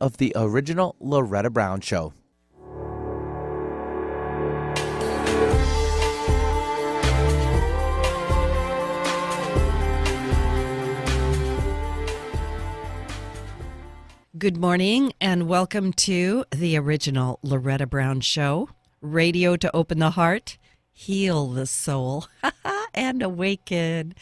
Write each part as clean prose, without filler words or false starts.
of the original Loretta Brown Show. Good morning and welcome to the original Loretta Brown Show. Radio to open the heart, heal the soul, and awaken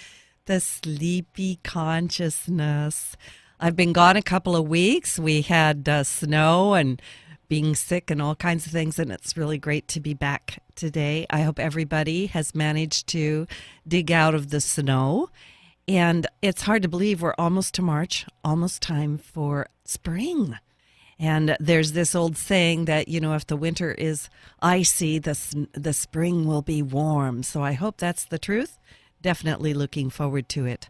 the sleepy consciousness. I've been gone a couple of weeks. We had snow and being sick and all kinds of things, and it's really great to be back today. I hope everybody has managed to dig out of the snow. And it's hard to believe we're almost to March, almost time for spring. And there's this old saying that, if the winter is icy, the spring will be warm. So I hope that's the truth. Definitely looking forward to it.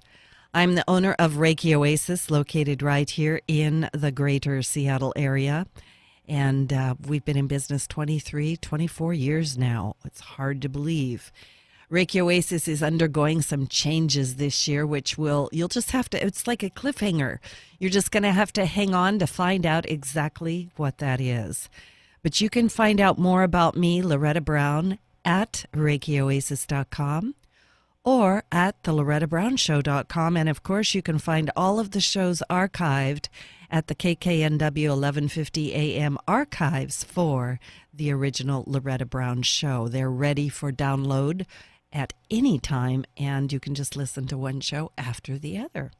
I'm the owner of Reiki Oasis, located right here in the greater Seattle area. And we've been in business 24 years now. It's hard to believe. Reiki Oasis is undergoing some changes this year, which you'll just have to, it's like a cliffhanger. You're just going to have to hang on to find out exactly what that is. But you can find out more about me, Loretta Brown, at ReikiOasis.com or at thelorettabrownshow.com. And of course, you can find all of the shows archived at the KKNW 1150 AM archives for the original Loretta Brown Show. They're ready for download at any time, and you can just listen to one show after the other.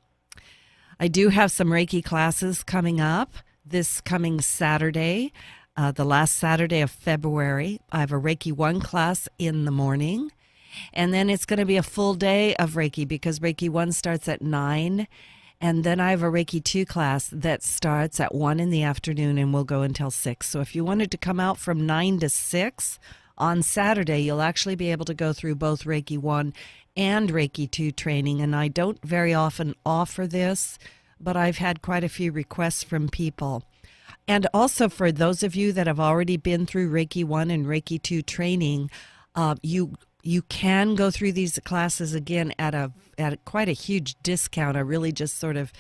I do have some Reiki classes coming up this coming Saturday, the last Saturday of February. I have a Reiki 1 class in the morning, and then it's going to be a full day of Reiki because Reiki 1 starts at 9, and then I have a Reiki 2 class that starts at 1 in the afternoon and will go until 6. So if you wanted to come out from 9 to 6, on Saturday, you'll actually be able to go through both Reiki 1 and Reiki 2 training, and I don't very often offer this, but I've had quite a few requests from people. And also for those of you that have already been through Reiki 1 and Reiki 2 training, you can go through these classes again at quite a huge discount. I really just sort of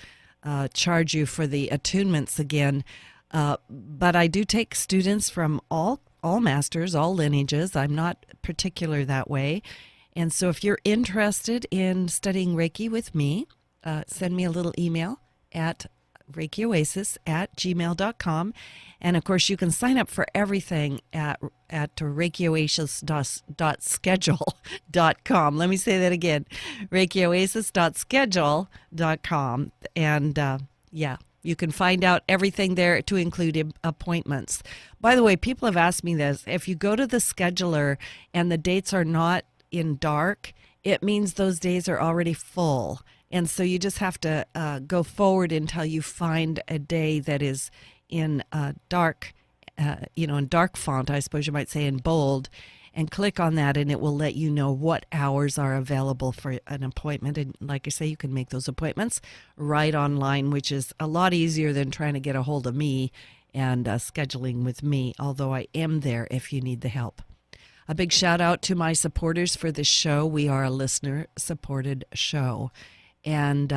charge you for the attunements again, but I do take students from all masters, all lineages. I'm not particular that way. And so if you're interested in studying Reiki with me, send me a little email at ReikiOasis@gmail.com. And of course, you can sign up for everything at ReikiOasis.schedule.com. Let me say that again, ReikiOasis.schedule.com. And you can find out everything there to include appointments. By the way, people have asked me this. If you go to the scheduler and the dates are not in dark, it means those days are already full. And so you just have to go forward until you find a day that is in dark, in dark font, I suppose you might say, in bold, and click on that, and it will let you know what hours are available for an appointment. And like I say, you can make those appointments right online, which is a lot easier than trying to get a hold of me and scheduling with me, although I am there if you need the help. A big shout out to my supporters for this show. We are a listener-supported show. And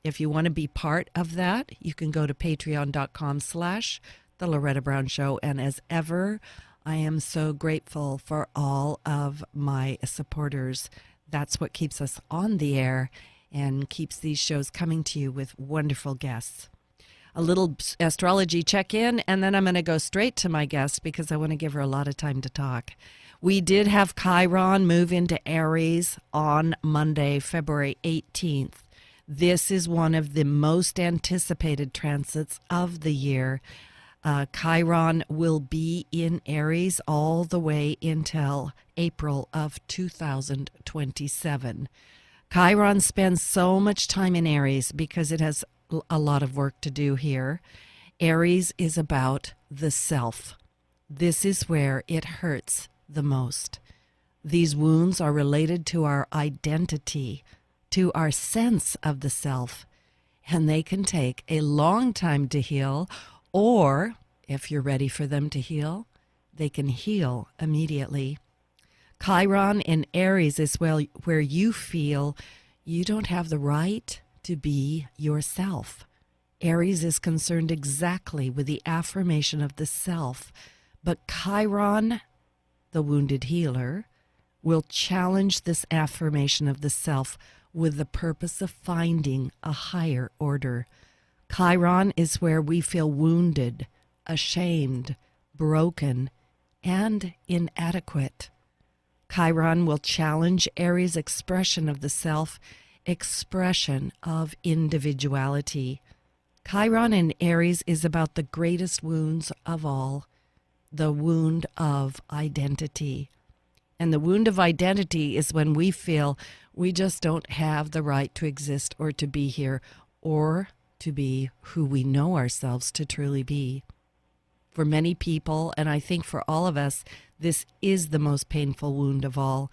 if you want to be part of that, you can go to patreon.com/The Loretta Brown Show. And as ever, I am so grateful for all of my supporters. That's what keeps us on the air and keeps these shows coming to you with wonderful guests. A little astrology check-in, and then I'm going to go straight to my guest because I want to give her a lot of time to talk. We did have Chiron move into Aries on Monday, February 18th. This is one of the most anticipated transits of the year. Chiron will be in Aries all the way until April of 2027. Chiron spends so much time in Aries because it has a lot of work to do here. Aries is about the self. This is where it hurts the most. These wounds are related to our identity, to our sense of the self, and they can take a long time to heal, or if you're ready for them to heal, they can heal immediately. Chiron in Aries is where you feel you don't have the right to be yourself. Aries is concerned exactly with the affirmation of the self, but Chiron, the wounded healer, will challenge this affirmation of the self with the purpose of finding a higher order. Chiron is where we feel wounded, ashamed, broken, and inadequate. Chiron will challenge Aries' expression of the self, expression of individuality. Chiron in Aries is about the greatest wounds of all, the wound of identity. And the wound of identity is when we feel we just don't have the right to exist or to be here or to be who we know ourselves to truly be. For many people, and I think for all of us, this is the most painful wound of all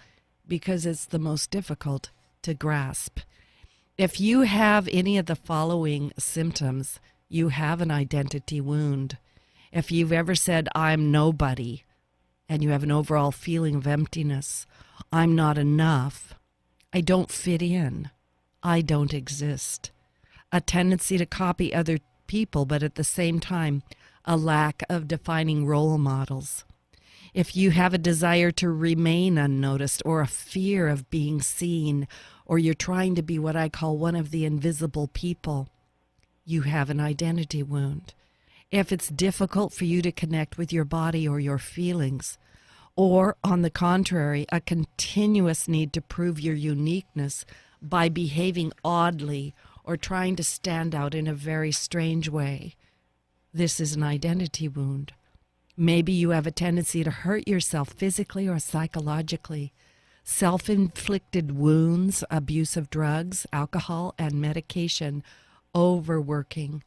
because it's the most difficult to grasp. If you have any of the following symptoms, you have an identity wound. If you've ever said, I'm nobody, and you have an overall feeling of emptiness, I'm not enough, I don't fit in, I don't exist, a tendency to copy other people, but at the same time, a lack of defining role models. If you have a desire to remain unnoticed or a fear of being seen, or you're trying to be what I call one of the invisible people, you have an identity wound. If it's difficult for you to connect with your body or your feelings, or on the contrary, a continuous need to prove your uniqueness by behaving oddly or trying to stand out in a very strange way, this is an identity wound. Maybe you have a tendency to hurt yourself physically or psychologically. Self-inflicted wounds, abuse of drugs, alcohol, and medication, overworking,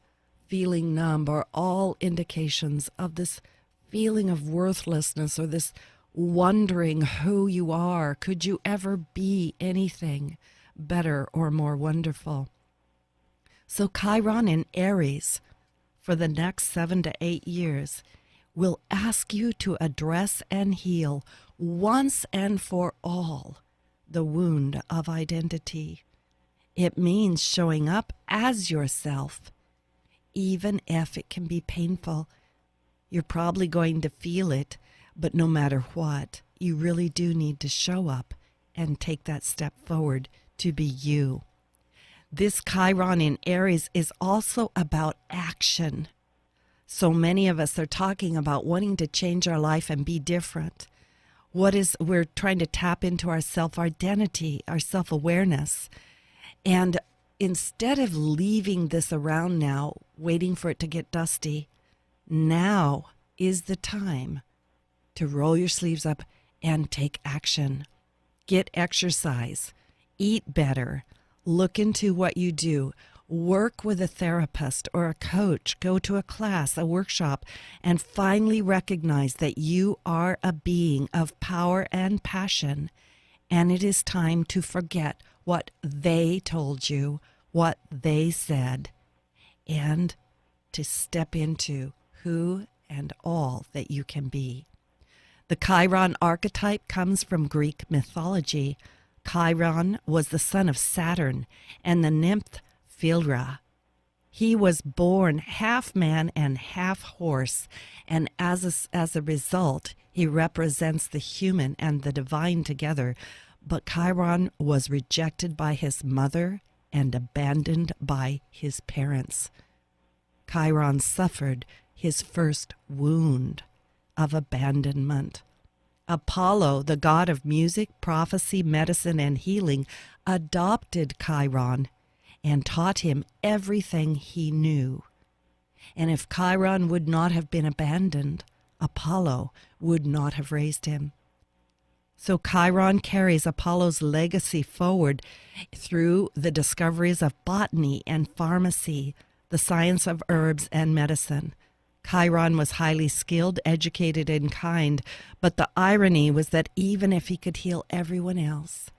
feeling numb are all indications of this feeling of worthlessness or this wondering who you are. Could you ever be anything better or more wonderful? So Chiron in Aries for the next 7 to 8 years will ask you to address and heal once and for all the wound of identity. It means showing up as yourself, even if it can be painful. You're probably going to feel it, but no matter what, you really do need to show up and take that step forward to be you. This Chiron in Aries is also about action. So many of us are talking about wanting to change our life and be different. We're trying to tap into our self-identity, our self-awareness. And instead of leaving this around now, waiting for it to get dusty, now is the time to roll your sleeves up and take action. Get exercise, eat better, look into what you do, work with a therapist or a coach, go to a class, a workshop, and finally recognize that you are a being of power and passion, and it is time to forget what they told you, what they said, and to step into who and all that you can be. The Chiron archetype comes from Greek mythology. Chiron was the son of Saturn and the nymph Phaedra. He was born half man and half horse, and as a result, he represents the human and the divine together. But Chiron was rejected by his mother and abandoned by his parents. Chiron suffered his first wound of abandonment. Apollo, the god of music, prophecy, medicine, and healing, adopted Chiron and taught him everything he knew. And if Chiron would not have been abandoned, Apollo would not have raised him. So Chiron carries Apollo's legacy forward through the discoveries of botany and pharmacy, the science of herbs and medicine. Chiron was highly skilled, educated, and kind, but the irony was that even if he could heal everyone else,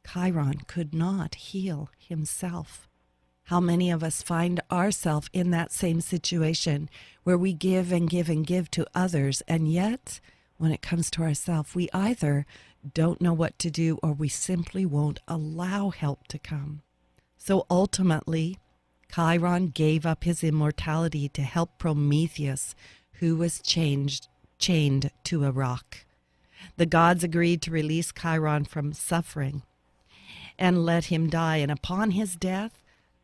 Chiron could not heal himself. How many of us find ourselves in that same situation where we give and give and give to others, and yet, when it comes to ourselves, we either don't know what to do or we simply won't allow help to come. So ultimately, Chiron gave up his immortality to help Prometheus, who was chained to a rock. The gods agreed to release Chiron from suffering and let him die. And upon his death,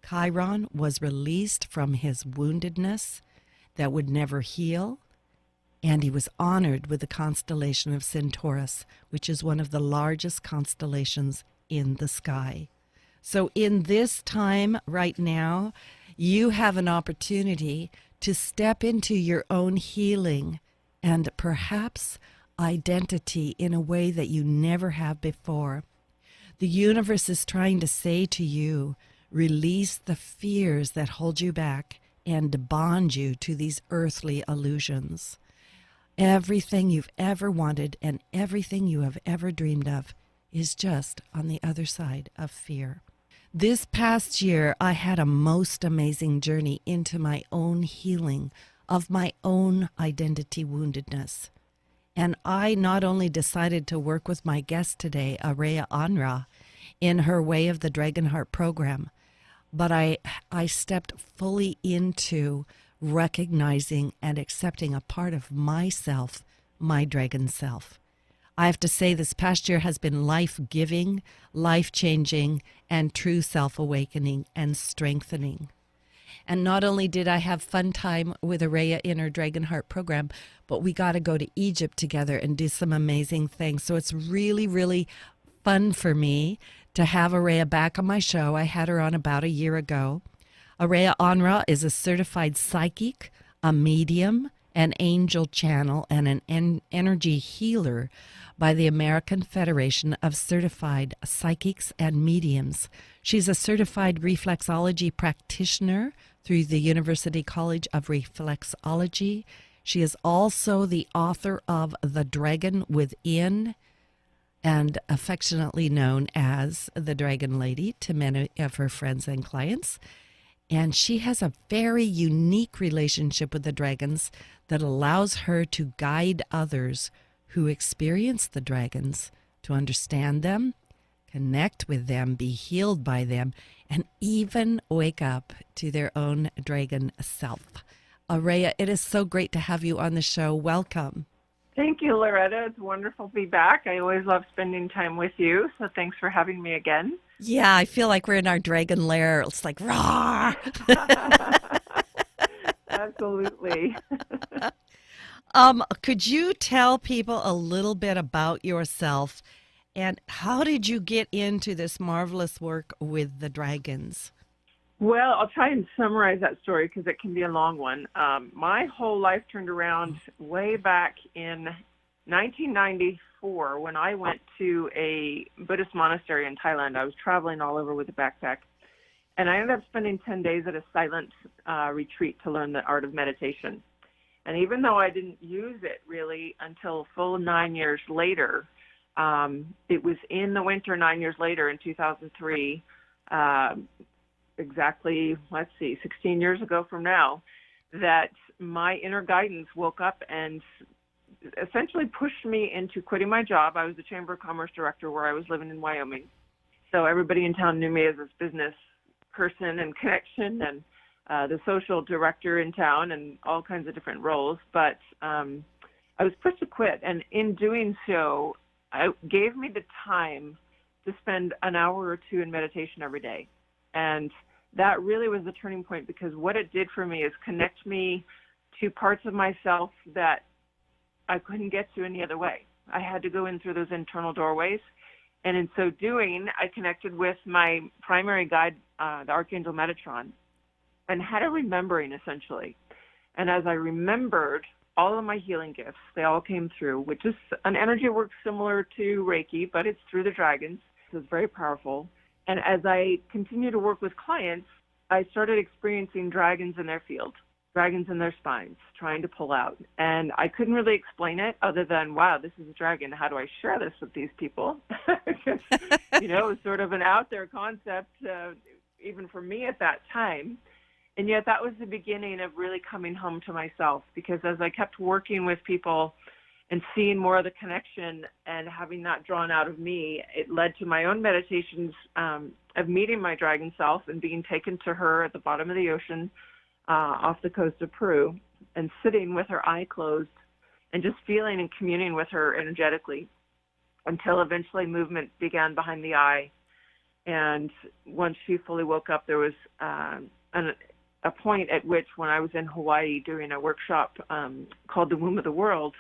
Chiron was released from his woundedness that would never heal, and he was honored with the constellation of Centaurus, which is one of the largest constellations in the sky. So in this time right now, you have an opportunity to step into your own healing and perhaps identity in a way that you never have before. The universe is trying to say to you, release the fears that hold you back and bond you to these earthly illusions. Everything you've ever wanted and everything you have ever dreamed of is just on the other side of fear. This past year, I had a most amazing journey into my own healing of my own identity woundedness. And I not only decided to work with my guest today, Araya AnRa, in her Way of the Dragon Heart program, but I stepped fully into recognizing and accepting a part of myself, my dragon self. I have to say this past year has been life-giving, life-changing, and true self-awakening and strengthening. And not only did I have fun time with Araya in her Dragon Heart program, but we got to go to Egypt together and do some amazing things. So it's really, really fun for me to have Araya back on my show. I had her on about a year ago. Araya AnRa is a certified psychic, a medium, an angel channel, and an energy healer by the American Federation of Certified Psychics and Mediums. She's a certified reflexology practitioner through the University College of Reflexology. She is also the author of The Dragon Within, and affectionately known as the Dragon Lady to many of her friends and clients. And she has a very unique relationship with the dragons that allows her to guide others who experience the dragons to understand them, connect with them, be healed by them, and even wake up to their own dragon self. Araya, it is so great to have you on the show. Welcome. Thank you, Loretta. It's wonderful to be back. I always love spending time with you, so thanks for having me again. Yeah, I feel like we're in our dragon lair. It's like, roar! Absolutely. Could you tell people a little bit about yourself and how did you get into this marvelous work with the dragons? Well, I'll try and summarize that story because it can be a long one. My whole life turned around way back in 1994 when I went to a Buddhist monastery in Thailand. I was traveling all over with a backpack, and I ended up spending 10 days at a silent retreat to learn the art of meditation. And even though I didn't use it really until a full 9 years later, it was in the winter 9 years later in 2003, exactly, 16 years ago from now, that my inner guidance woke up and essentially pushed me into quitting my job. I was the Chamber of Commerce director where I was living in Wyoming. So everybody in town knew me as this business person and connection and the social director in town and all kinds of different roles. But I was pushed to quit. And in doing so, it gave me the time to spend an hour or two in meditation every day. And that really was the turning point because what it did for me is connect me to parts of myself that I couldn't get to any other way. I had to go in through those internal doorways. And in so doing, I connected with my primary guide, the Archangel Metatron, and had a remembering essentially. And as I remembered all of my healing gifts, they all came through, which is an energy work similar to Reiki, but it's through the dragons. So it's very powerful. And as I continue to work with clients, I started experiencing dragons in their field, dragons in their spines, trying to pull out. And I couldn't really explain it other than, wow, this is a dragon. How do I share this with these people? Because, it was sort of an out there concept, even for me at that time. And yet that was the beginning of really coming home to myself, because as I kept working with people and seeing more of the connection and having that drawn out of me, it led to my own meditations of meeting my dragon self and being taken to her at the bottom of the ocean off the coast of Peru and sitting with her eye closed and just feeling and communing with her energetically until eventually movement began behind the eye. And once she fully woke up, there was a point at which, when I was in Hawaii doing a workshop called The Womb of the World,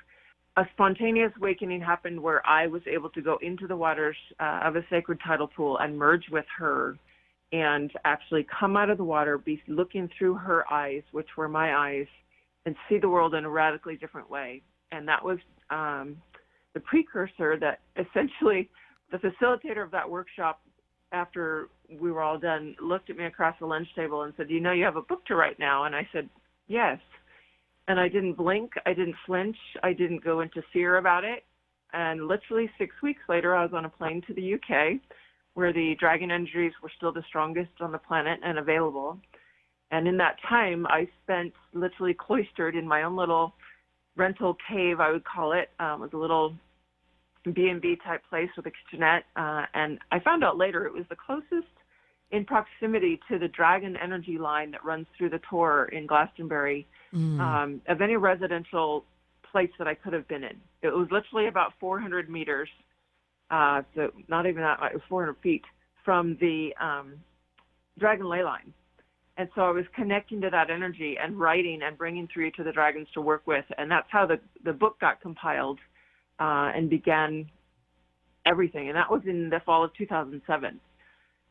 a spontaneous awakening happened where I was able to go into the waters of a sacred tidal pool and merge with her and actually come out of the water, be looking through her eyes, which were my eyes, and see the world in a radically different way. And that was the precursor that essentially the facilitator of that workshop, after we were all done, looked at me across the lunch table and said, "You know, you have a book to write now." And I said, "Yes." And I didn't blink. I didn't flinch. I didn't go into fear about it. And literally 6 weeks later, I was on a plane to the UK, where the dragon energies were still the strongest on the planet and available. And in that time, I spent literally cloistered in my own little rental cave, I would call it. It was a little B&B type place with a kitchenette. And I found out later it was the closest in proximity to the dragon energy line that runs through the Tor in Glastonbury of any residential place that I could have been in. It was literally about 400 meters, so not even that, it was 400 feet from the dragon ley line. And so I was connecting to that energy and writing and bringing through to the dragons to work with. And that's how the book got compiled and began everything. And that was in the fall of 2007.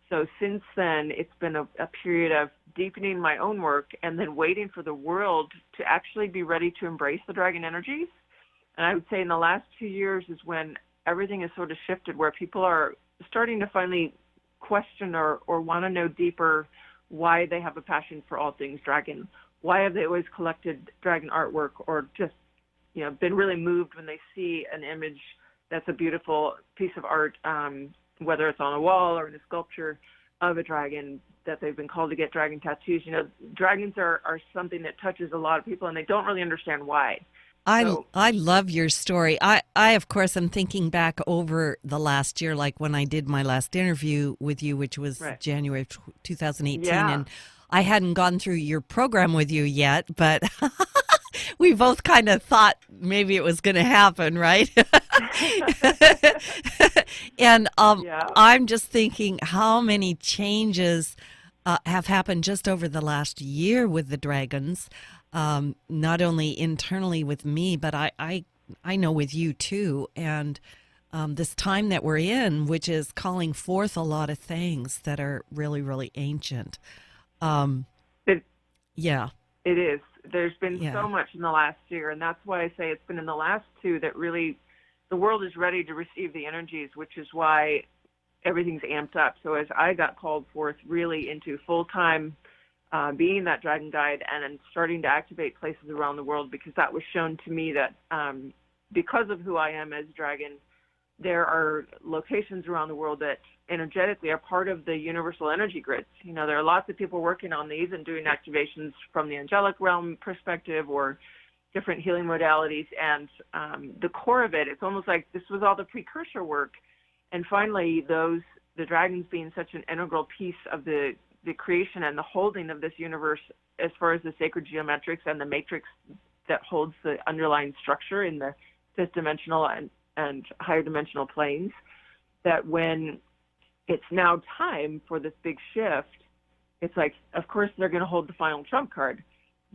So since then, it's been a period of deepening my own work and then waiting for the world to actually be ready to embrace the dragon energies. And I would say in the last 2 years is when everything has sort of shifted, where people are starting to finally question or want to know deeper why they have a passion for all things dragon. Why have they always collected dragon artwork, or just, been really moved when they see an image that's a beautiful piece of art, whether it's on a wall or in a sculpture of a dragon, that they've been called to get dragon tattoos. Dragons are something that touches a lot of people, and they don't really understand why. I love your story. I of course am thinking back over the last year, like when I did my last interview with you, which was Right. January of 2018, Yeah. and I hadn't gone through your program with you yet, but we both kind of thought maybe it was going to happen, right? And Yeah. I'm just thinking how many changes have happened just over the last year with the dragons. Not only internally with me, but I know with you too. And this time that we're in, which is calling forth a lot of things that are really, really ancient. Yeah. It is. There's been Yeah. so much in the last year, and that's why I say it's been in the last two that really the world is ready to receive the energies, which is why everything's amped up. So as I got called forth really into full-time being that dragon guide and starting to activate places around the world, because that was shown to me that because of who I am as dragon, there are locations around the world that energetically are part of the universal energy grids. There are lots of people working on these and doing activations from the angelic realm perspective or different healing modalities. And the core of it, it's almost like this was all the precursor work. And finally, the dragons being such an integral piece of the creation and the holding of this universe, as far as the sacred geometrics and the matrix that holds the underlying structure in the fifth dimensional and higher dimensional planes, that when it's now time for this big shift, it's like, of course, they're going to hold the final trump card,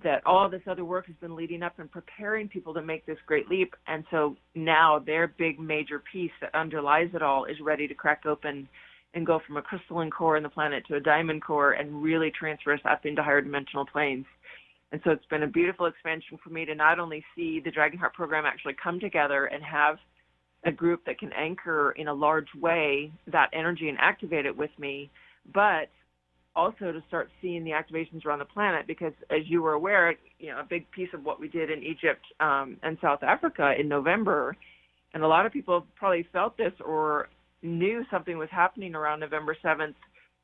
that all this other work has been leading up and preparing people to make this great leap. And so now their big major piece that underlies it all is ready to crack open and go from a crystalline core in the planet to a diamond core and really transfer us up into higher dimensional planes. And so it's been a beautiful expansion for me to not only see the Dragon Heart program actually come together and have a group that can anchor in a large way that energy and activate it with me, but also to start seeing the activations around the planet, because as you were aware, a big piece of what we did in Egypt and South Africa in November, and a lot of people probably felt this or knew something was happening around November 7th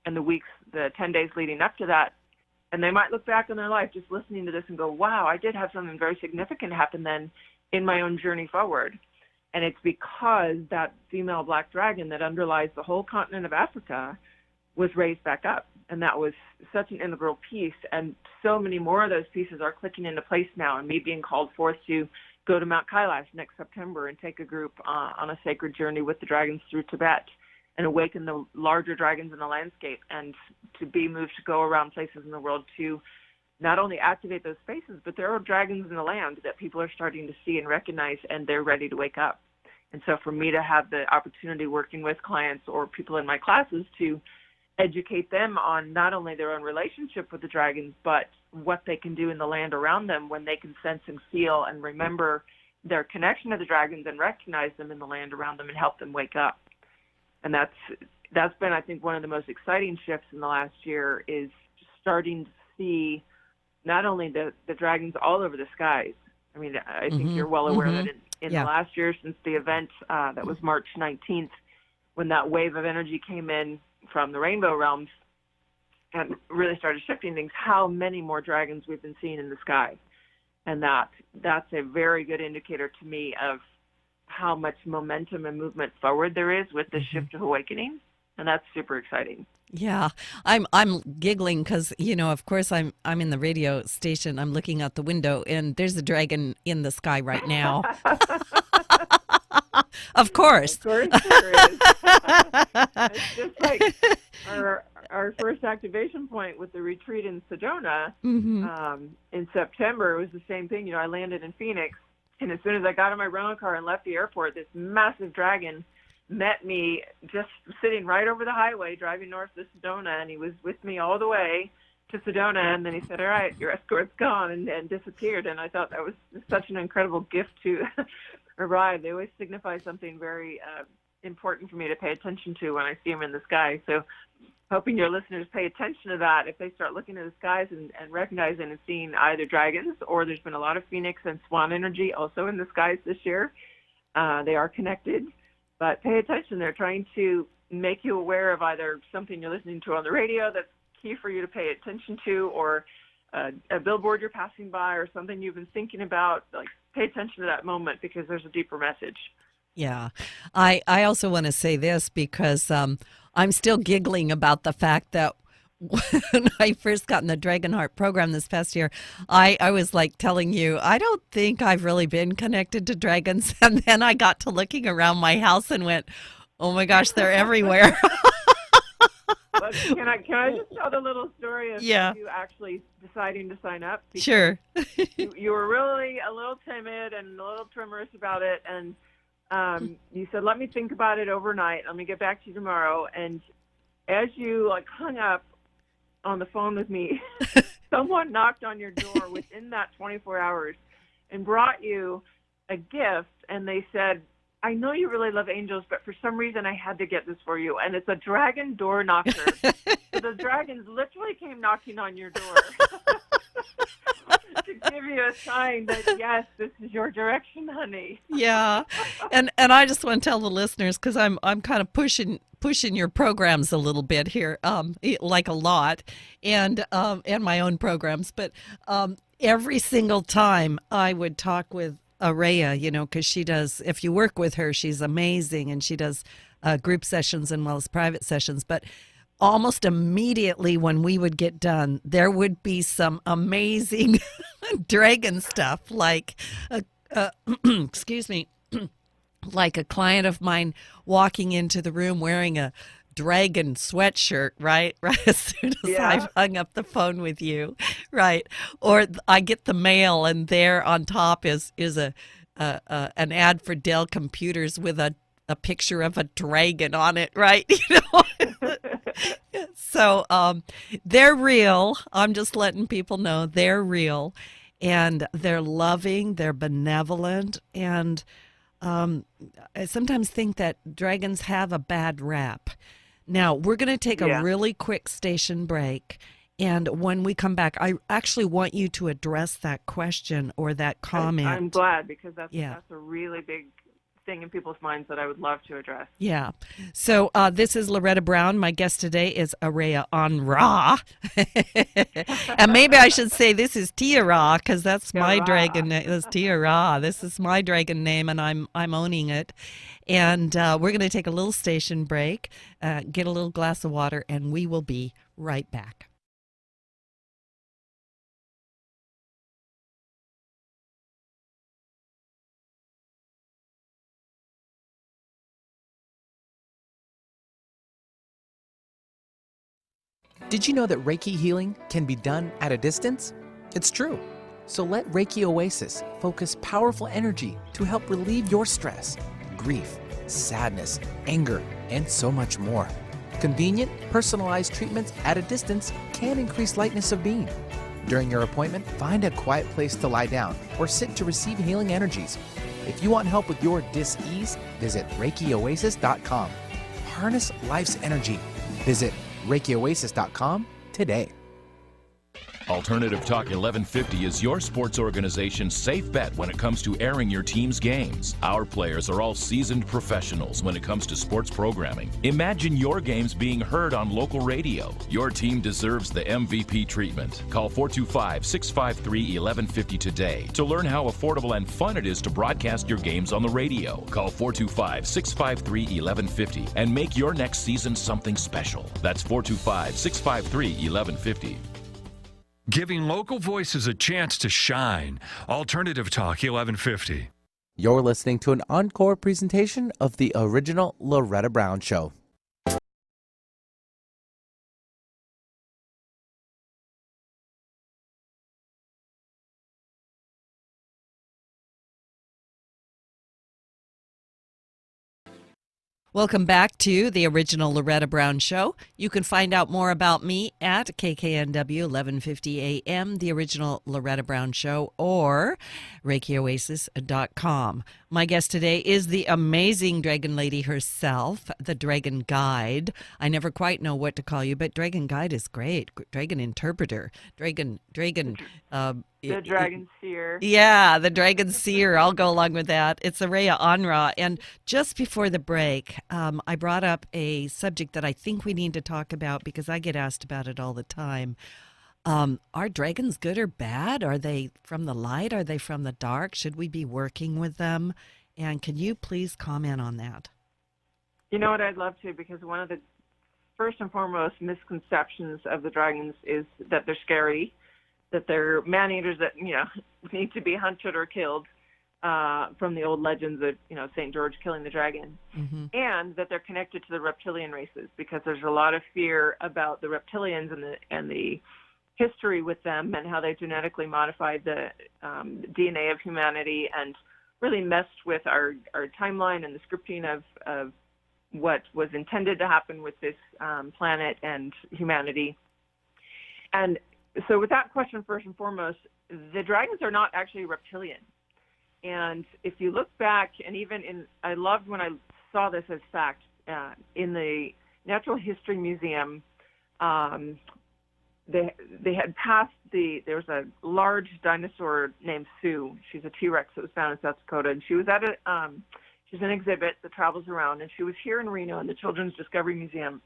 and the 10 days leading up to that, and they might look back on their life just listening to this and go, wow, I did have something very significant happen then. in my own journey forward. And it's because that female black dragon that underlies the whole continent of Africa was raised back up. And that was such an integral piece. And so many more of those pieces are clicking into place now. And me being called forth to go to Mount Kailash next September and take a group on a sacred journey with the dragons through Tibet and awaken the larger dragons in the landscape, and to be moved to go around places in the world to not only activate those spaces, but there are dragons in the land that people are starting to see and recognize, and they're ready to wake up. And so for me to have the opportunity working with clients or people in my classes to educate them on not only their own relationship with the dragons, but what they can do in the land around them when they can sense and feel and remember their connection to the dragons and recognize them in the land around them and help them wake up. And that's been, I think, one of the most exciting shifts in the last year, is starting to see not only the dragons all over the skies. I mean, I think you're well aware that in the last year, since the event that was March 19th, when that wave of energy came in from the rainbow realms and really started shifting things, how many more dragons we've been seeing in the sky. And that's a very good indicator to me of how much momentum and movement forward there is with the shift of awakening. And that's super exciting. Yeah, I'm giggling because, of course I'm in the radio station. I'm looking out the window and there's a dragon in the sky right now. Of course. Of course there is. It's just like our first activation point with the retreat in Sedona in September. It was the same thing. I landed in Phoenix, and as soon as I got in my rental car and left the airport, this massive dragon met me just sitting right over the highway driving north to Sedona, and he was with me all the way to Sedona, and then he said, "All right, your escort's gone," and disappeared. And I thought that was such an incredible gift to arrive. They always signify something very important for me to pay attention to when I see them in the sky. So hoping your listeners pay attention to that if they start looking at the skies and recognizing and seeing either dragons, or there's been a lot of phoenix and swan energy also in the skies this year. They are connected, but pay attention. They're trying to make you aware of either something you're listening to on the radio that's key for you to pay attention to, or a billboard you're passing by, or something you've been thinking about. Like, pay attention to that moment, because there's a deeper message. Yeah. I also want to say this, because I'm still giggling about the fact that when I first got in the Dragon Heart program this past year, I was like telling you, I don't think I've really been connected to dragons. And then I got to looking around my house and went, oh my gosh, they're everywhere. Well, can I just tell the little story of you actually deciding to sign up? Because sure. you were really a little timid and a little tremorous about it, and you said, let me think about it overnight. Let me get back to you tomorrow. And as you hung up on the phone with me, someone knocked on your door within that 24 hours and brought you a gift, and they said, I know you really love angels, but for some reason I had to get this for you. And it's a dragon door knocker. So the dragons literally came knocking on your door to give you a sign that, yes, this is your direction, honey. Yeah. And I just want to tell the listeners, because I'm kind of pushing your programs a little bit here, like a lot, and my own programs. But every single time I would talk with Araya, because she does, if you work with her, she's amazing, and she does group sessions as well as private sessions. But almost immediately when we would get done, there would be some amazing dragon stuff, like, excuse me, like a client of mine walking into the room wearing a dragon sweatshirt, right as soon as I've hung up the phone with you, right? Or I get the mail, and there on top is an ad for Dell computers with a picture of a dragon on it, right? So they're real. I'm just letting people know they're real, and they're loving, they're benevolent, and I sometimes think that dragons have a bad rap. Now, we're going to take a really quick station break, and when we come back, I actually want you to address that question or that comment. I'm glad, because that's a really big thing in people's minds that I would love to address. Yeah. So this is Loretta Brown. My guest today is Araya AnRa. And maybe I should say this is Tiara, because that's my dragon name. That's Tiara. This is my dragon name, and I'm owning it. And we're going to take a little station break, get a little glass of water, and we will be right back. Did you know that Reiki healing can be done at a distance? It's true. So let Reiki Oasis focus powerful energy to help relieve your stress, grief, sadness, anger, and so much more. Convenient, personalized treatments at a distance can increase lightness of being. During your appointment, find a quiet place to lie down or sit to receive healing energies. If you want help with your dis-ease, visit ReikiOasis.com. Harness life's energy. Visit ReikiOasis.com today. Alternative Talk 1150 is your sports organization's safe bet when it comes to airing your team's games. Our players are all seasoned professionals when it comes to sports programming. Imagine your games being heard on local radio. Your team deserves the MVP treatment. Call 425-653-1150 today to learn how affordable and fun it is to broadcast your games on the radio. Call 425-653-1150 and make your next season something special. That's 425-653-1150. Giving local voices a chance to shine. Alternative Talk 1150. You're listening to an encore presentation of the original Loretta Brown Show. Welcome back to the original Loretta Brown Show. You can find out more about me at KKNW 1150 AM, the original Loretta Brown Show, or ReikiOasis.com. My guest today is the amazing Dragon Lady herself, the Dragon Guide. I never quite know what to call you, but Dragon Guide is great. Dragon Interpreter, Dragon. The Dragon Seer. Yeah, the Dragon Seer. I'll go along with that. It's Araya AnRa. And just before the break, I brought up a subject that I think we need to talk about because I get asked about it all the time. Are dragons good or bad? Are they from the light? Are they from the dark? Should we be working with them? And can you please comment on that? You know what, I'd love to, because one of the first and foremost misconceptions of the dragons is that they're scary, that they're man-eaters that, need to be hunted or killed, from the old legends of, St. George killing the dragon, and that they're connected to the reptilian races, because there's a lot of fear about the reptilians and the history with them and how they genetically modified the DNA of humanity and really messed with our timeline and the scripting of what was intended to happen with this planet and humanity. And so with that question, first and foremost, the dragons are not actually reptilian. And if you look back, and I loved when I saw this as fact, in the Natural History Museum, they had passed there was a large dinosaur named Sue. She's a T-Rex that was found in South Dakota, and she was at she's an exhibit that travels around, and she was here in Reno in the Children's Discovery Museum.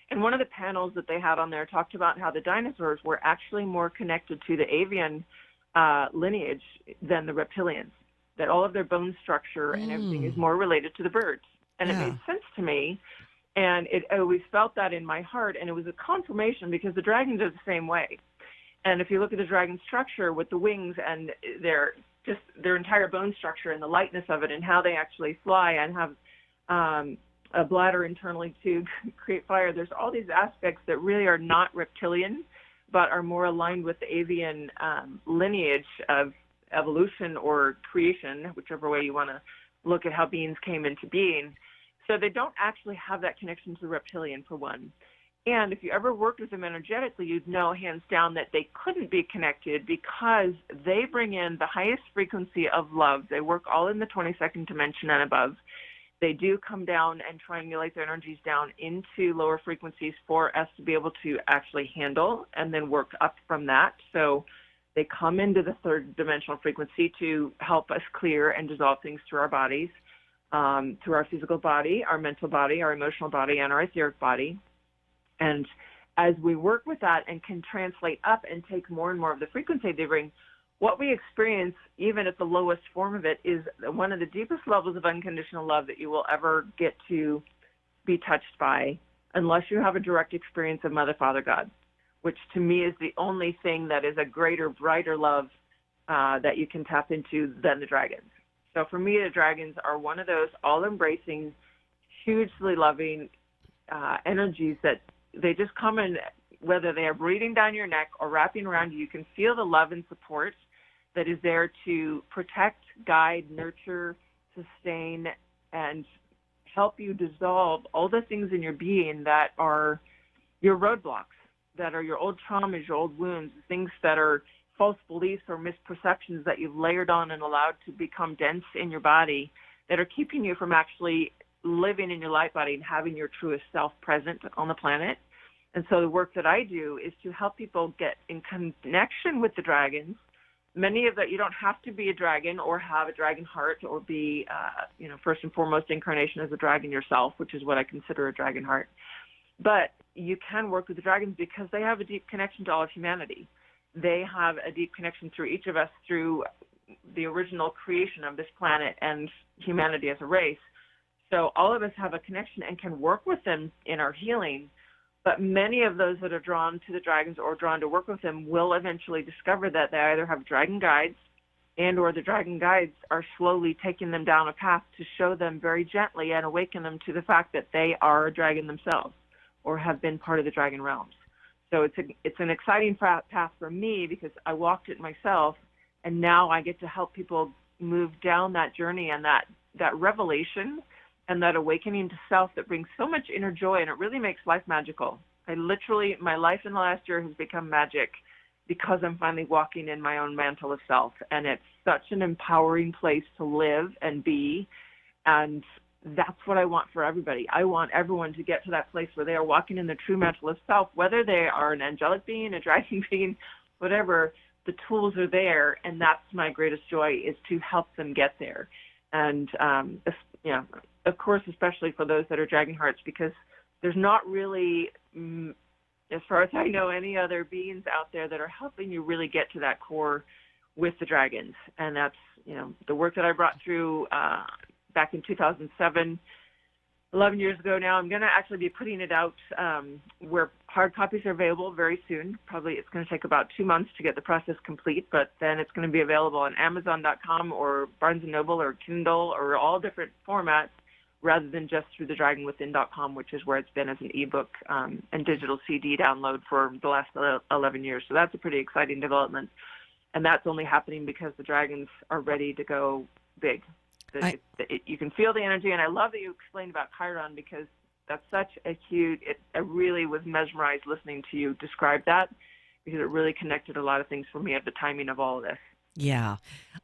And one of the panels that they had on there talked about how the dinosaurs were actually more connected to the avian lineage than the reptilians, that all of their bone structure and everything is more related to the birds. And it made sense to me, and I always felt that in my heart, and it was a confirmation because the dragons are the same way. And if you look at the dragon structure with the wings and their entire bone structure and the lightness of it and how they actually fly and have a bladder internally to create fire, there's all these aspects that really are not reptilian, but are more aligned with the avian lineage of evolution or creation, whichever way you want to look at how beings came into being. So they don't actually have that connection to the reptilian, for one. And if you ever worked with them energetically, you'd know hands down that they couldn't be connected because they bring in the highest frequency of love. They work all in the 22nd dimension and above. They do come down and triangulate their energies down into lower frequencies for us to be able to actually handle and then work up from that. So they come into the third dimensional frequency to help us clear and dissolve things through our bodies. through our physical body, our mental body, our emotional body, and our etheric body. And as we work with that and can translate up and take more and more of the frequency they bring, what we experience, even at the lowest form of it, is one of the deepest levels of unconditional love that you will ever get to be touched by, unless you have a direct experience of Mother, Father, God, which to me is the only thing that is a greater, brighter love that you can tap into than the dragons. So for me, the dragons are one of those all-embracing, hugely loving energies that they just come in, whether they are breathing down your neck or wrapping around you. You can feel the love and support that is there to protect, guide, nurture, sustain, and help you dissolve all the things in your being that are your roadblocks, that are your old traumas, your old wounds, things that are false beliefs or misperceptions that you've layered on and allowed to become dense in your body, that are keeping you from actually living in your light body and having your truest self present on the planet. And so the work that I do is to help people get in connection with the dragons. Many of that, you don't have to be a dragon or have a dragon heart or be, first and foremost incarnation as a dragon yourself, which is what I consider a dragon heart. But you can work with the dragons because they have a deep connection to all of humanity. They have a deep connection through each of us, through the original creation of this planet and humanity as a race. So all of us have a connection and can work with them in our healing. But many of those that are drawn to the dragons or drawn to work with them will eventually discover that they either have dragon guides and or the dragon guides are slowly taking them down a path to show them very gently and awaken them to the fact that they are a dragon themselves or have been part of the dragon realms. So it's an exciting path for me because I walked it myself, and now I get to help people move down that journey and that revelation and that awakening to self that brings so much inner joy, and it really makes life magical. My life in the last year has become magic because I'm finally walking in my own mantle of self, and it's such an empowering place to live and be, and that's what I want for everybody. I want everyone to get to that place where they are walking in the true mantle of self, whether they are an angelic being, a dragon being, whatever, the tools are there, and that's my greatest joy, is to help them get there. And, of course, especially for those that are dragon hearts, because there's not really, as far as I know, any other beings out there that are helping you really get to that core with the dragons. And that's, the work that I brought through back in 2007, 11 years ago now. I'm going to actually be putting it out where hard copies are available very soon. Probably it's going to take about 2 months to get the process complete, but then it's going to be available on Amazon.com or Barnes & Noble or Kindle or all different formats, rather than just through the dragonwithin.com, which is where it's been as an ebook and digital CD download for the last 11 years. So that's a pretty exciting development. And that's only happening because the dragons are ready to go big. You can feel the energy, and I love that you explained about Chiron, because that's such a huge, I really was mesmerized listening to you describe that, because it really connected a lot of things for me at the timing of all of this. Yeah.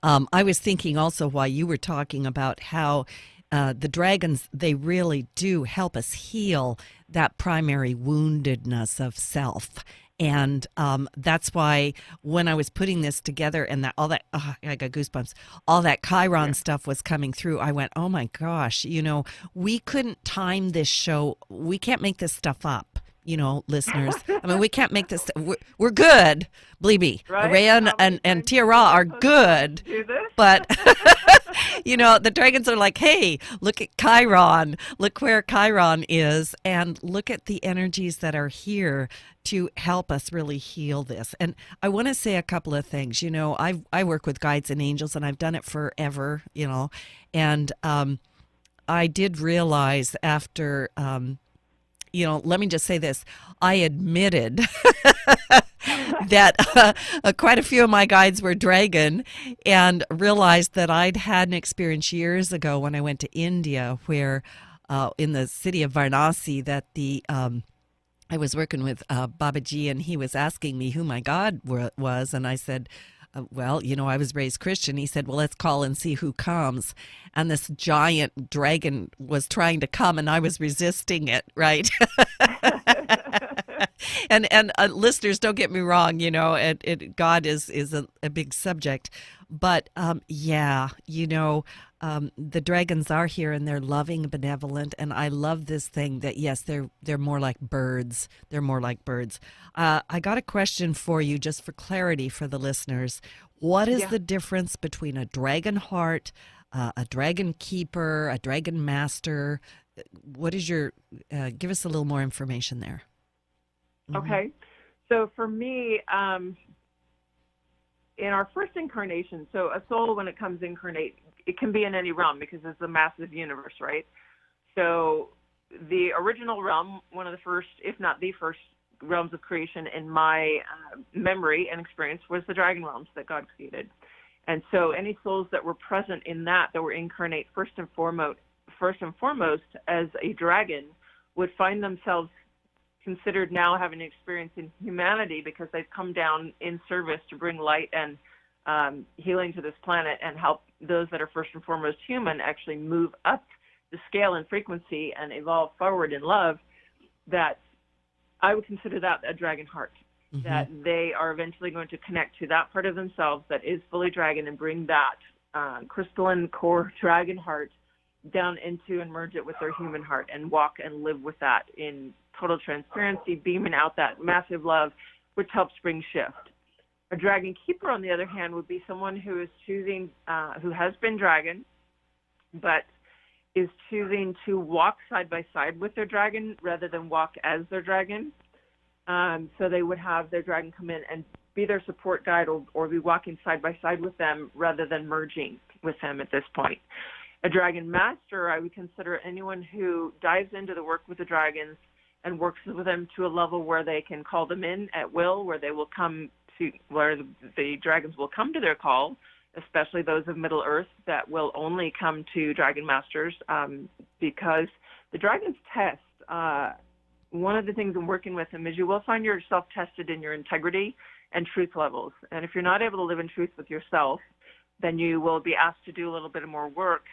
I was thinking also while you were talking about how the dragons, they really do help us heal that primary woundedness of self. And that's why when I was putting this together and I got goosebumps, all that Chiron stuff was coming through, I went, oh my gosh, we couldn't time this show. We can't make this stuff up, listeners. I mean, we can't make this. We're good. Believe me, right? Araya and AnRa are good. But, the dragons are like, hey, look at Chiron. Look where Chiron is, and look at the energies that are here to help us really heal this. And I want to say a couple of things. I work with guides and angels, and I've done it forever, and I did realize after, let me just say this. I admitted that quite a few of my guides were dragon, and realized that I'd had an experience years ago when I went to India where in the city of Varanasi that I was working with Babaji, and he was asking me who my God was, and I said, I was raised Christian. He said, well, let's call and see who comes. And this giant dragon was trying to come, and I was resisting it, right? And listeners, don't get me wrong, God is a big subject. But yeah, the dragons are here and they're loving and benevolent. And I love this thing that, yes, they're more like birds. They're more like birds. I got a question for you just for clarity for the listeners. What is Yeah. the difference between a dragon heart, a dragon keeper, a dragon master? What is give us a little more information there. Okay. So for me, in our first incarnation, so a soul, when it comes incarnate, it can be in any realm because it's a massive universe, right? So the original realm, one of the first, if not the first realms of creation in my memory and experience, was the dragon realms that God created. And so any souls that were present in that were incarnate first and foremost as a dragon would find themselves considered now having an experience in humanity because they've come down in service to bring light and healing to this planet and help those that are first and foremost human actually move up the scale and frequency and evolve forward in love. That I would consider that a dragon heart, that they are eventually going to connect to that part of themselves that is fully dragon and bring that crystalline core dragon heart down into and merge it with their human heart and walk and live with that in total transparency, beaming out that massive love, which helps bring shift. A dragon keeper, on the other hand, would be someone who is choosing, who has been dragon, but is choosing to walk side by side with their dragon rather than walk as their dragon. So they would have their dragon come in and be their support guide or be walking side by side with them rather than merging with them at this point. A dragon master, I would consider anyone who dives into the work with the dragons and works with them to a level where they can call them in at will, where they will come to, where the dragons will come to their call, especially those of Middle Earth that will only come to dragon masters, because the dragons test. One of the things in working with them is you will find yourself tested in your integrity and truth levels. And if you're not able to live in truth with yourself, then you will be asked to do a little bit of more work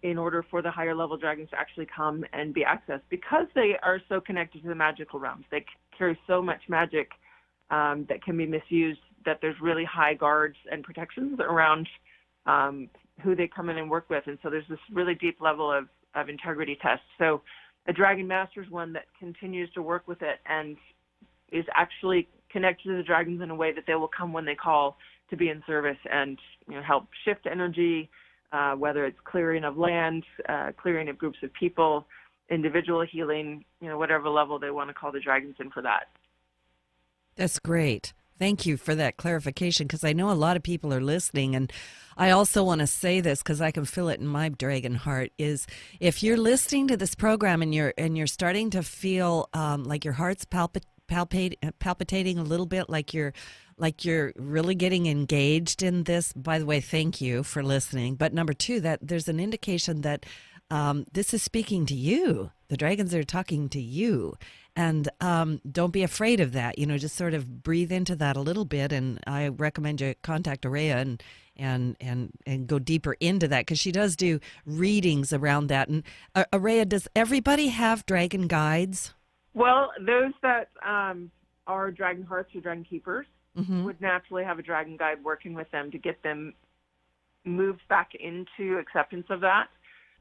in order for the higher level dragons to actually come and be accessed, because they are so connected to the magical realms. They carry so much magic that can be misused, that there's really high guards and protections around who they come in and work with. And so there's this really deep level of integrity test. So a dragon master is one that continues to work with it and is actually connected to the dragons in a way that they will come when they call to be in service and help shift energy, whether it's clearing of land, clearing of groups of people, individual healing, whatever level they want to call the dragons in for that. That's great. Thank you for that clarification, because I know a lot of people are listening, and I also want to say this because I can feel it in my dragon heart, is if you're listening to this program and you're starting to feel like your heart's palpitating a little bit, like you're really getting engaged in this. By the way, thank you for listening. But number two, that there's an indication that this is speaking to you. The dragons are talking to you. And don't be afraid of that. Just sort of breathe into that a little bit. And I recommend you contact Araya and go deeper into that, because she does do readings around that. And Araya, does everybody have dragon guides? Well, those that are dragon hearts or dragon keepers would naturally have a dragon guide working with them to get them moved back into acceptance of that.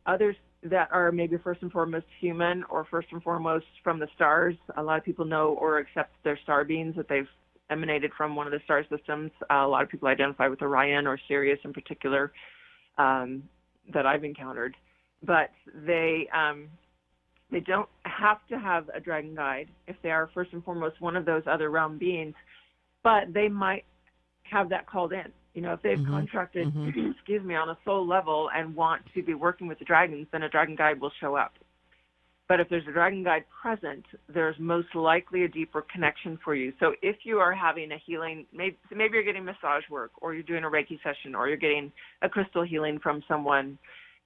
Others that are maybe first and foremost human or first and foremost from the stars. A lot of people know or accept their star beings, that they've emanated from one of the star systems. A lot of people identify with Orion or Sirius in particular that I've encountered. But they don't have to have a dragon guide if they are first and foremost one of those other realm beings, but they might have that called in. If they've contracted, on a soul level and want to be working with the dragons, then a dragon guide will show up. But if there's a dragon guide present, there's most likely a deeper connection for you. So if you are having a healing, maybe you're getting massage work, or you're doing a Reiki session, or you're getting a crystal healing from someone,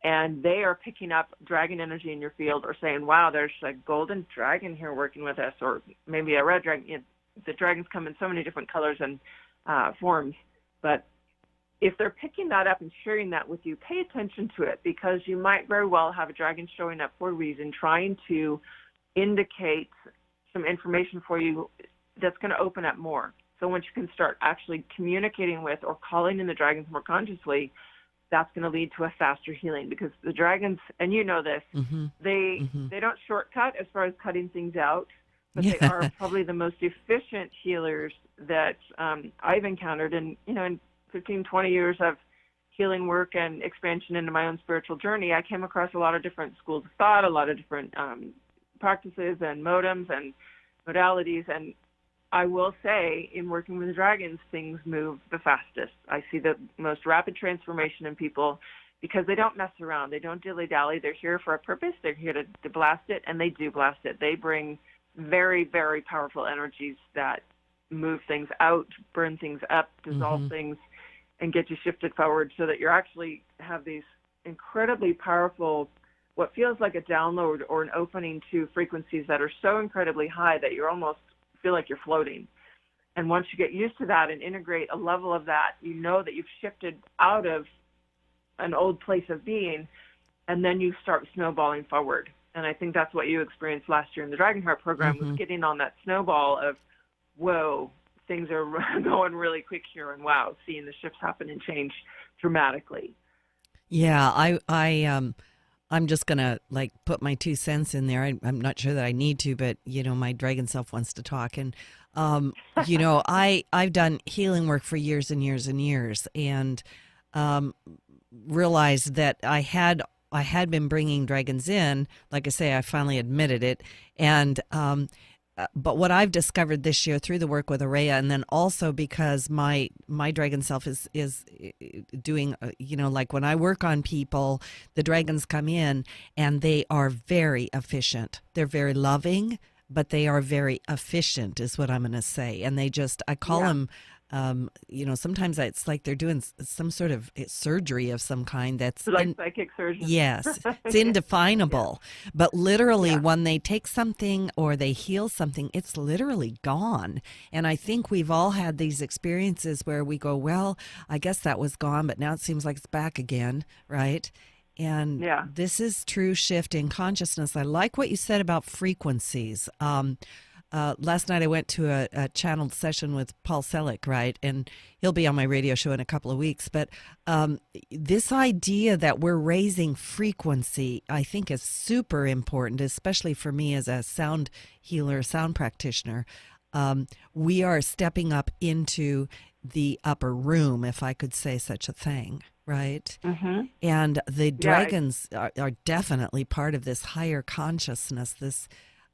and they are picking up dragon energy in your field, or saying, wow, there's a golden dragon here working with us, or maybe a red dragon. The dragons come in so many different colors and forms. But if they're picking that up and sharing that with you, pay attention to it, because you might very well have a dragon showing up for a reason, trying to indicate some information for you that's going to open up more. So once you can start actually communicating with or calling in the dragons more consciously, that's going to lead to a faster healing, because the dragons, and you know this, they don't shortcut as far as cutting things out, but they are probably the most efficient healers that I've encountered. And, in 15, 20 years of healing work and expansion into my own spiritual journey, I came across a lot of different schools of thought, a lot of different practices and modems and modalities. And I will say, in working with the dragons, things move the fastest. I see the most rapid transformation in people because they don't mess around. They don't dilly-dally. They're here for a purpose. They're here to blast it, and they do blast it. They bring very, very powerful energies that move things out, burn things up, dissolve things, and get you shifted forward, so that you actually have these incredibly powerful, what feels like a download or an opening to frequencies that are so incredibly high that you're almost feel like you're floating. And once you get used to that and integrate a level of that, you know that you've shifted out of an old place of being, and then you start snowballing forward. And I think that's what you experienced last year in the Dragon Heart program, was getting on that snowball of, whoa, things are going really quick here, and wow, seeing the shifts happen and change dramatically. Yeah, I'm just gonna put my 2 cents in there. I'm not sure that I need to, but my dragon self wants to talk, and I've done healing work for years and years and years, and realized that I had been bringing dragons in. Like I say, I finally admitted it, and but what I've discovered this year through the work with Araya, and then also because my dragon self is doing, like when I work on people, the dragons come in and they are very efficient. They're very loving, but they are very efficient, is what I'm going to say. And I call them, sometimes it's like they're doing some sort of surgery of some kind. That's like psychic surgery. Yes, it's indefinable. But literally, when they take something or they heal something, it's literally gone. And I think we've all had these experiences where we go, well, I guess that was gone, but now it seems like it's back again, right? And this is true shift in consciousness. I like what you said about frequencies. Last night I went to a channeled session with Paul Selick, right? And he'll be on my radio show in a couple of weeks. But this idea that we're raising frequency, I think, is super important, especially for me as a sound healer, sound practitioner. We are stepping up into the upper room, if I could say such a thing, right? And the dragons are definitely part of this higher consciousness, this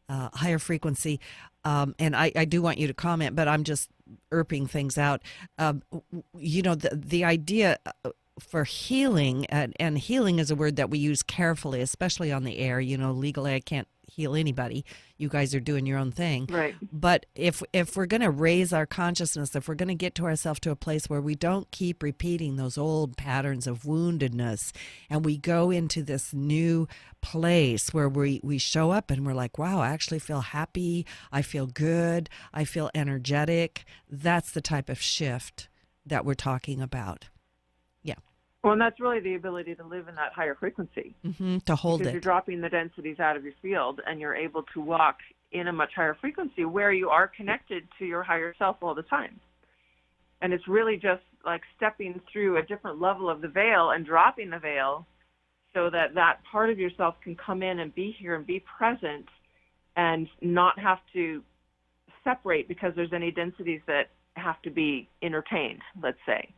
higher frequency. And I do want you to comment, but I'm just erping things out. The idea for healing, and healing is a word that we use carefully, especially on the air. Legally I can't heal anybody. You guys are doing your own thing. Right. But if we're going to raise our consciousness, if we're going to get to ourselves to a place where we don't keep repeating those old patterns of woundedness, and we go into this new place where we show up and we're like, wow, I actually feel happy, I feel good, I feel energetic. That's the type of shift that we're talking about. Well, and that's really the ability to live in that higher frequency. To hold because it. You're dropping the densities out of your field, and you're able to walk in a much higher frequency where you are connected to your higher self all the time. And it's really just like stepping through a different level of the veil and dropping the veil so that that part of yourself can come in and be here and be present and not have to separate because there's any densities that have to be entertained, let's say.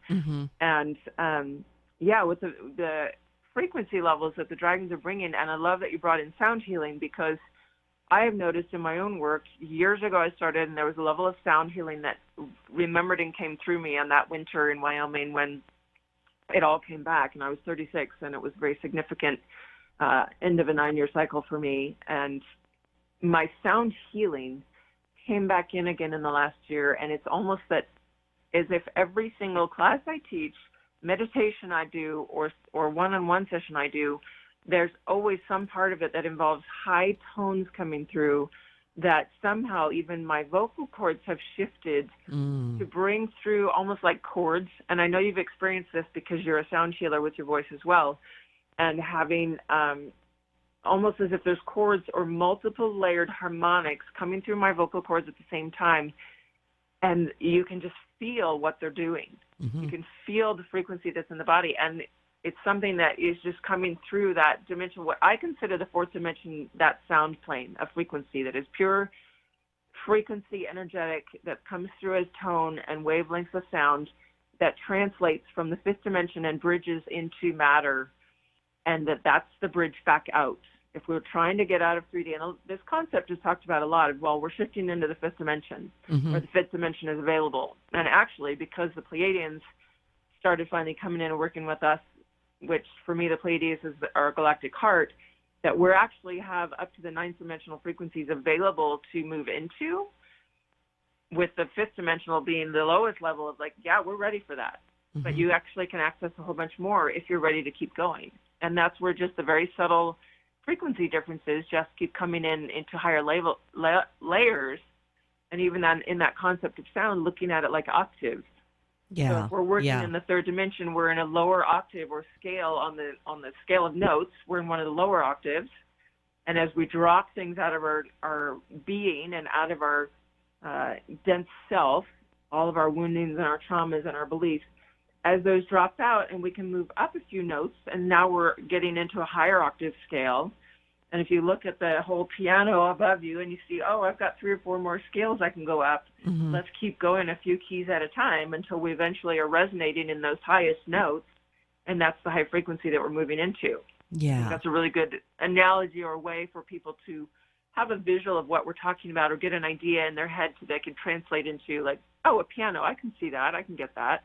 And with the frequency levels that the dragons are bringing, and I love that you brought in sound healing, because I have noticed in my own work, years ago I started, and there was a level of sound healing that remembered and came through me on that winter in Wyoming when it all came back, and I was 36, and it was a very significant end of a 9-year cycle for me. And my sound healing came back in again in the last year, and it's almost that as if every single class I teach, meditation I do, or one-on-one session I do, there's always some part of it that involves high tones coming through that somehow even my vocal cords have shifted to bring through almost like chords. And I know you've experienced this because you're a sound healer with your voice as well, and having almost as if there's chords or multiple layered harmonics coming through my vocal cords at the same time. and you can just feel what they're doing. Mm-hmm. You can feel the frequency that's in the body, and it's something that is just coming through that dimension. What I consider the fourth dimension, that sound plane, a frequency that is pure frequency, energetic, that comes through as tone and wavelengths of sound that translates from the fifth dimension and bridges into matter, and that's the bridge back out. If we're trying to get out of 3D, and this concept is talked about a lot of, well, we're shifting into the fifth dimension, or the fifth dimension is available. And actually, because the Pleiadians started finally coming in and working with us, which for me, the Pleiades is our galactic heart, that we actually have up to the ninth dimensional frequencies available to move into, with the fifth dimensional being the lowest level of like, yeah, we're ready for that. But you actually can access a whole bunch more if you're ready to keep going. And that's where just the very subtle frequency differences just keep coming into higher layers. And even then, in that concept of sound, looking at it like octaves. Yeah. So if we're working in the third dimension, we're in a lower octave or scale on the scale of notes. We're in one of the lower octaves. And as we drop things out of our being and out of our dense self, all of our woundings and our traumas and our beliefs, as those drop out, and we can move up a few notes, and now we're getting into a higher octave scale. And if you look at the whole piano above you and you see, oh, I've got 3 or 4 more scales I can go up, let's keep going a few keys at a time until we eventually are resonating in those highest notes, and that's the high frequency that we're moving into. Yeah. That's a really good analogy or way for people to have a visual of what we're talking about, or get an idea in their head so they can translate into, like, oh, a piano, I can see that, I can get that.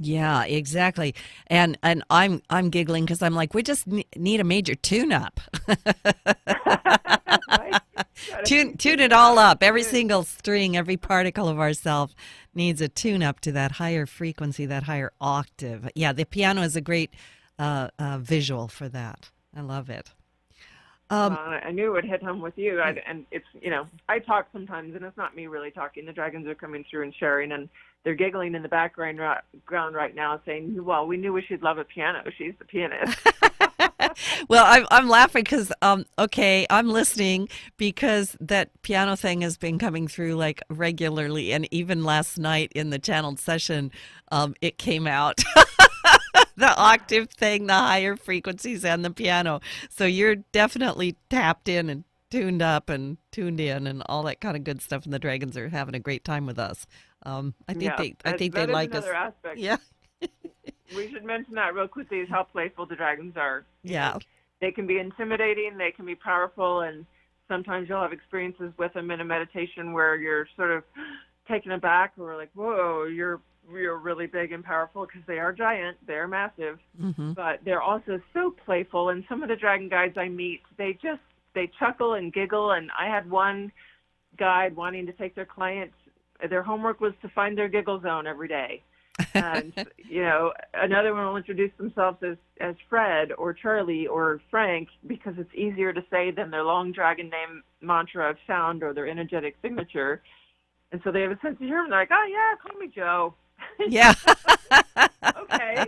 Yeah, exactly. And I'm giggling because I'm like, we just need a major tune-up. Right? Tune it all up. Every single string, every particle of ourself needs a tune-up to that higher frequency, that higher octave. Yeah, the piano is a great visual for that. I love it. I knew it would hit home with you. And it's, I talk sometimes, and it's not me really talking. The dragons are coming through and sharing, and they're giggling in the background right now, saying, well, we knew she'd love a piano. She's the pianist. Well, I'm laughing because, okay, I'm listening because that piano thing has been coming through like regularly. And even last night in the channeled session, it came out. The octave thing, the higher frequencies, and the piano. So you're definitely tapped in and tuned up and tuned in and all that kind of good stuff. And the dragons are having a great time with us. I think they like us. Another aspect. Yeah. We should mention that real quickly, is how playful the dragons are. Yeah. They can be intimidating, they can be powerful, and sometimes you'll have experiences with them in a meditation where you're sort of taken aback, or like, whoa, you're really big and powerful, because they are giant, they're massive, but they're also so playful. And some of the dragon guides I meet, they chuckle and giggle. And I had one guide wanting to take their clients, their homework was to find their giggle zone every day. And, another one will introduce themselves as Fred or Charlie or Frank, because it's easier to say than their long dragon name mantra of sound or their energetic signature. And so they have a sense of humor. They're like, oh, yeah, call me Joe. Yeah. Okay.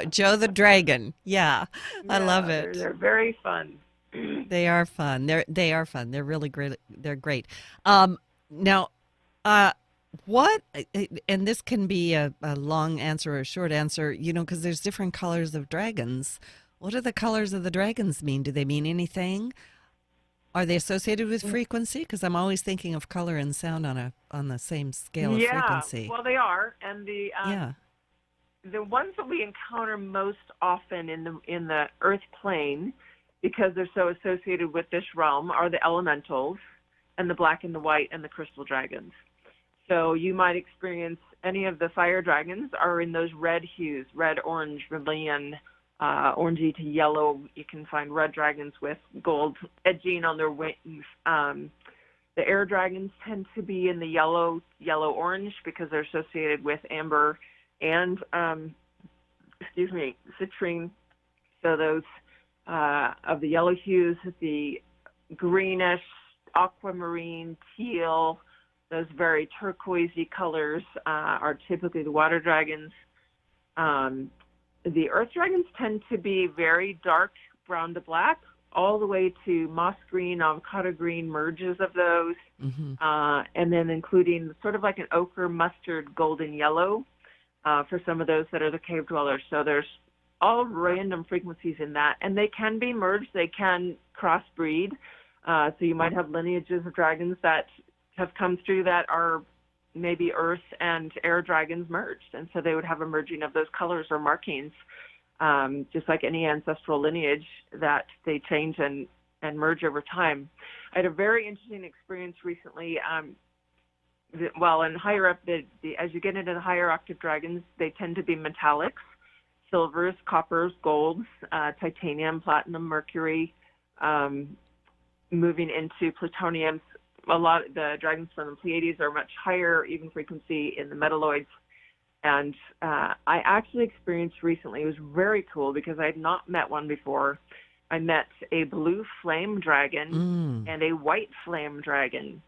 Joe the dragon. Yeah. I love it. They're very fun. They are fun. They are fun. They're really great. They're great. Now, what, and this can be a long answer or a short answer, because there's different colors of dragons. What do the colors of the dragons mean? Do they mean anything? Are they associated with frequency? Because I'm always thinking of color and sound on the same scale of frequency. Well, they are, and the ones that we encounter most often in the Earth plane, because they're so associated with this realm, are the elementals, and the black and the white and the crystal dragons. So you might experience any of the fire dragons are in those red hues: red, orange, vermilion, orangey to yellow. You can find red dragons with gold edging on their wings. The air dragons tend to be in the yellow-orange, because they're associated with amber and, citrine. So those of the yellow hues, the greenish, aquamarine, teal, those very turquoisey colors are typically the water dragons. The earth dragons tend to be very dark brown to black, all the way to moss green, avocado green merges of those, and then including sort of like an ochre, mustard, golden yellow for some of those that are the cave dwellers. So there's all random frequencies in that, and they can be merged. They can crossbreed. So you might have lineages of dragons that have come through that are maybe earth and air dragons merged, and so they would have a merging of those colors or markings, just like any ancestral lineage that they change and merge over time. I had a very interesting experience recently. In higher up, as you get into the higher octave dragons, they tend to be metallics, silvers, coppers, golds, titanium, platinum, mercury, moving into plutoniums. A lot of the dragons from the Pleiades are much higher, even frequency in the metalloids. And I actually experienced recently, it was very cool because I had not met one before. I met a blue flame dragon and a white flame dragon.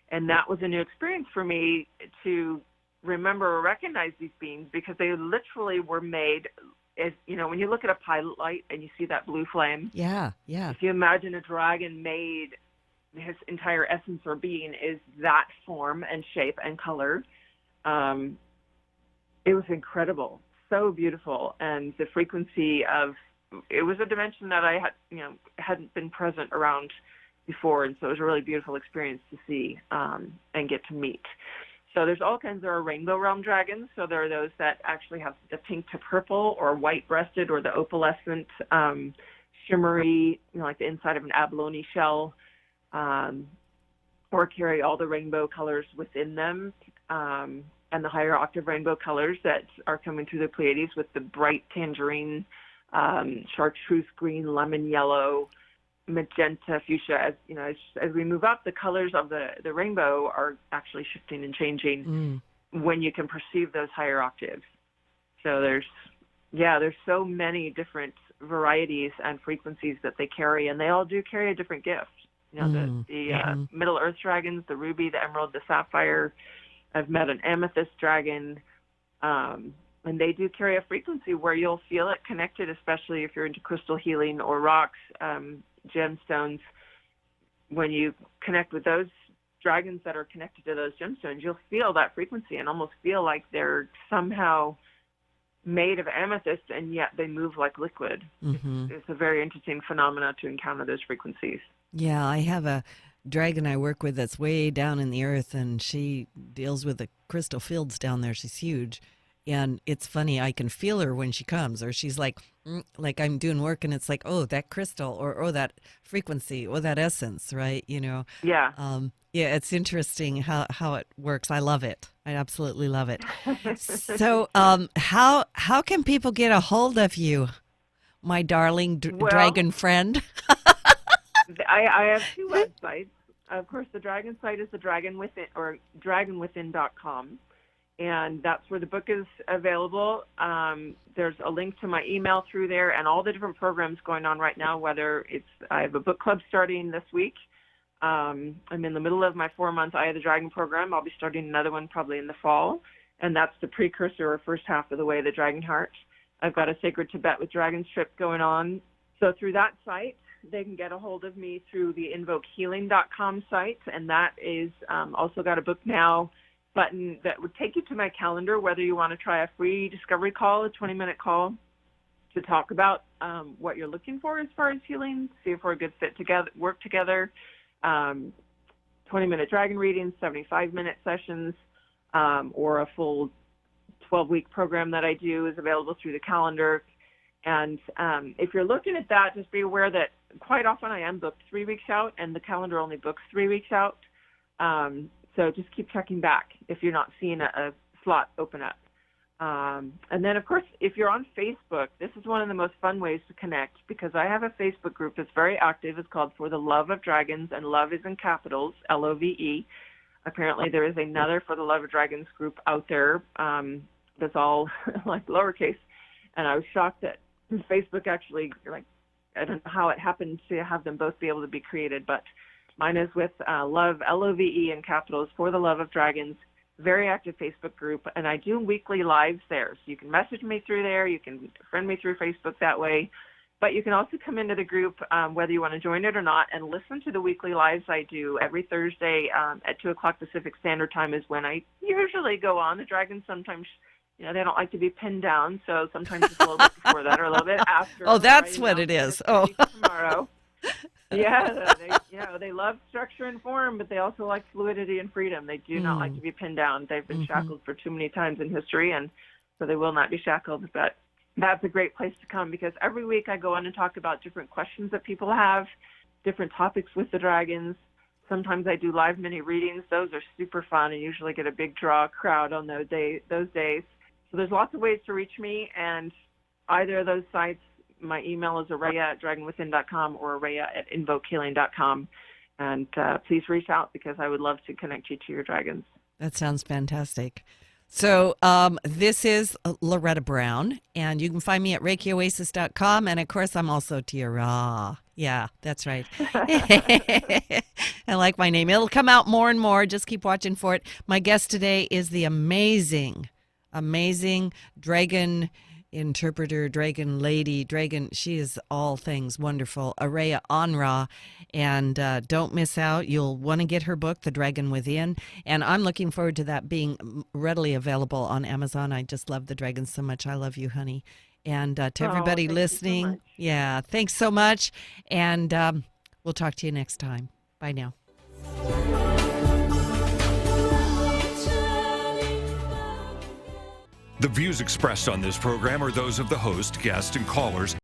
And that was a new experience for me to remember or recognize these beings, because they literally were made, as you know, when you look at a pilot light and you see that blue flame. Yeah. If you imagine a dragon made, his entire essence or being is that form and shape and color. It was incredible, so beautiful, and the frequency of it was a dimension that I hadn't been present around before, and so it was a really beautiful experience to see and get to meet. So there's all kinds. There are rainbow realm dragons. So there are those that actually have the pink to purple or white-breasted or the opalescent, shimmery, like the inside of an abalone shell, or carry all the rainbow colors within them, and the higher octave rainbow colors that are coming through the Pleiades with the bright tangerine, chartreuse green, lemon yellow, magenta, fuchsia. As we move up, the colors of the rainbow are actually shifting and changing when you can perceive those higher octaves. So there's so many different varieties and frequencies that they carry, and they all do carry a different gift. The Middle Earth dragons, the ruby, the emerald, the sapphire. I've met an amethyst dragon, and they do carry a frequency where you'll feel it connected, especially if you're into crystal healing or rocks, gemstones. When you connect with those dragons that are connected to those gemstones, you'll feel that frequency and almost feel like they're somehow made of amethyst, and yet they move like liquid. It's a very interesting phenomena to encounter those frequencies. Yeah, I have a dragon I work with that's way down in the earth, and she deals with the crystal fields down there. She's huge. And it's funny, I can feel her when she comes, or she's like I'm doing work, and it's like, oh, that crystal, or oh, that frequency, or that essence, right? Yeah. Yeah, it's interesting how it works. I love it. I absolutely love it. So how can people get a hold of you, my darling dragon friend? I have two websites. Of course, the dragon site is the Dragon Within, or dragonwithin.com. And that's where the book is available. There's a link to my email through there and all the different programs going on right now, whether I have a book club starting this week. I'm in the middle of my 4-month Eye of the Dragon program. I'll be starting another one probably in the fall. And that's the precursor or first half of the Way of the Dragon Heart. I've got a Sacred Tibet with Dragons trip going on. So through that site, they can get a hold of me through the invokehealing.com site. And that is also got a book now button that would take you to my calendar, whether you want to try a free discovery call, a 20-minute call to talk about what you're looking for as far as healing, see if we're a good fit together, work together, 20-minute dragon readings, 75-minute sessions, or a full 12-week program that I do is available through the calendar. And if you're looking at that, just be aware that quite often I am booked 3 weeks out, and the calendar only books 3 weeks out. So just keep checking back if you're not seeing a slot open up. And then, of course, if you're on Facebook, this is one of the most fun ways to connect, because I have a Facebook group that's very active. It's called For the Love of Dragons, and love is in capitals, LOVE. Apparently there is another For the Love of Dragons group out there that's all like lowercase. And I was shocked that Facebook actually, I don't know how it happened to have them both be able to be created, but mine is with love, LOVE in capitals, For the Love of Dragons. Very active Facebook group, and I do weekly lives there. So you can message me through there. You can friend me through Facebook that way. But you can also come into the group, whether you want to join it or not, and listen to the weekly lives I do every Thursday at 2 o'clock Pacific Standard Time is when I usually go on. The Dragons sometimes, they don't like to be pinned down, so sometimes it's a little bit before that or a little bit after. Oh, that's what it is. Oh. Tomorrow. Yeah, they love structure and form, but they also like fluidity and freedom. They do not like to be pinned down. They've been shackled for too many times in history, and so they will not be shackled. But that's a great place to come because every week I go on and talk about different questions that people have, different topics with the Dragons. Sometimes I do live mini readings. Those are super fun and usually get a big draw crowd on those days. So there's lots of ways to reach me, and either of those sites, my email is araya@dragonwithin.com or araya@invokehealing.com. And please reach out because I would love to connect you to your dragons. That sounds fantastic. So this is Loretta Brown, and you can find me at ReikiOasis.com. And, of course, I'm also Tiara. Yeah, that's right. I like my name. It'll come out more and more. Just keep watching for it. My guest today is the amazing dragon interpreter, dragon lady, she is all things wonderful, Araya AnRa. And don't miss out. You'll want to get her book, The Dragon Within. And I'm looking forward to that being readily available on Amazon. I just love the dragons so much. I love you, honey. And to everybody listening, thanks so much. And we'll talk to you next time. Bye now. The views expressed on this program are those of the host, guests, and callers